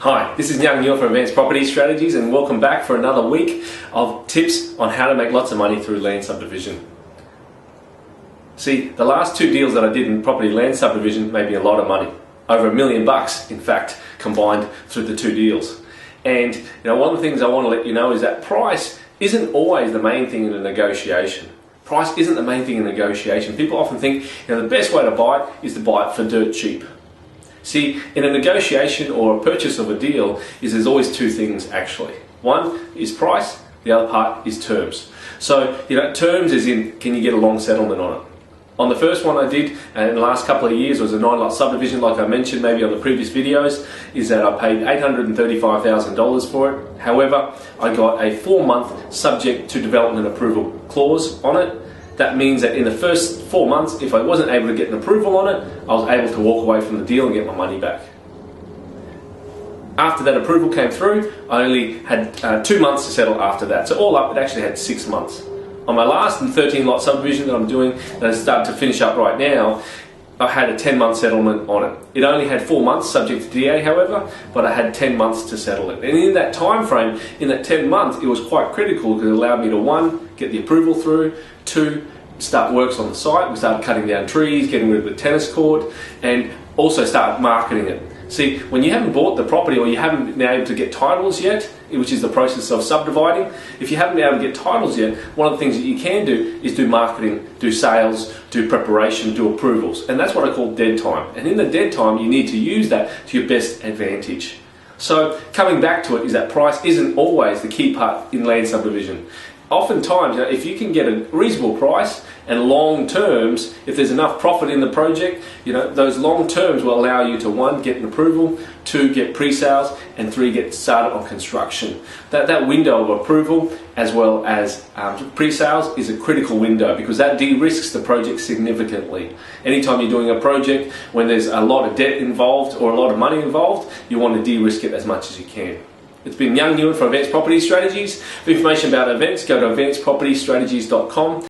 Hi, this is Young Neil from Advanced Property Strategies, and welcome back for another week of tips on how to make lots of money through land subdivision. See, the last two deals that I did in property land subdivision made me a lot of money. Over $1 million, in fact, combined through the two deals. And one of the things I want to let you know is that price isn't always the main thing in a negotiation. Price isn't the main thing in negotiation. People often think the best way to buy it is to buy it for dirt cheap. See, in a negotiation or a purchase of a deal, there's always two things actually. One is price, the other part is terms. So, terms is in, can you get a long settlement on it? On the first one I did in the last couple of years was a 9-lot subdivision, like I mentioned maybe on the previous videos, is that I paid $835,000 for it. However, I got a 4-month subject to development approval clause on it. That means that in the first 4 months, if I wasn't able to get an approval on it, I was able to walk away from the deal and get my money back. After that approval came through, I only had 2 months to settle after that. So all up, it actually had 6 months. On my last 13-lot subdivision that I'm doing, that I started to finish up right now, I had a 10-month settlement on it. It only had 4 months subject to DA, however, but I had 10 months to settle it. And in that time frame, in that 10 months, it was quite critical because it allowed me to, 1, get the approval through, 2, start works on the site. We started cutting down trees, getting rid of the tennis court, and also start marketing it. See, when you haven't bought the property or you haven't been able to get titles yet, which is the process of subdividing, if you haven't been able to get titles yet, one of the things that you can do is do marketing, do sales, do preparation, do approvals. And that's what I call dead time. And in the dead time, you need to use that to your best advantage. So coming back to it is that price isn't always the key part in land subdivision. Oftentimes, if you can get a reasonable price and long terms, if there's enough profit in the project, those long terms will allow you to, 1, get an approval, 2, get pre-sales, and 3, get started on construction. That window of approval as well as pre-sales is a critical window because that de-risks the project significantly. Anytime you're doing a project when there's a lot of debt involved or a lot of money involved, you want to de-risk it as much as you can. It's been Young Neil from Advanced Property Strategies. For information about events, go to advancedpropertystrategies.com.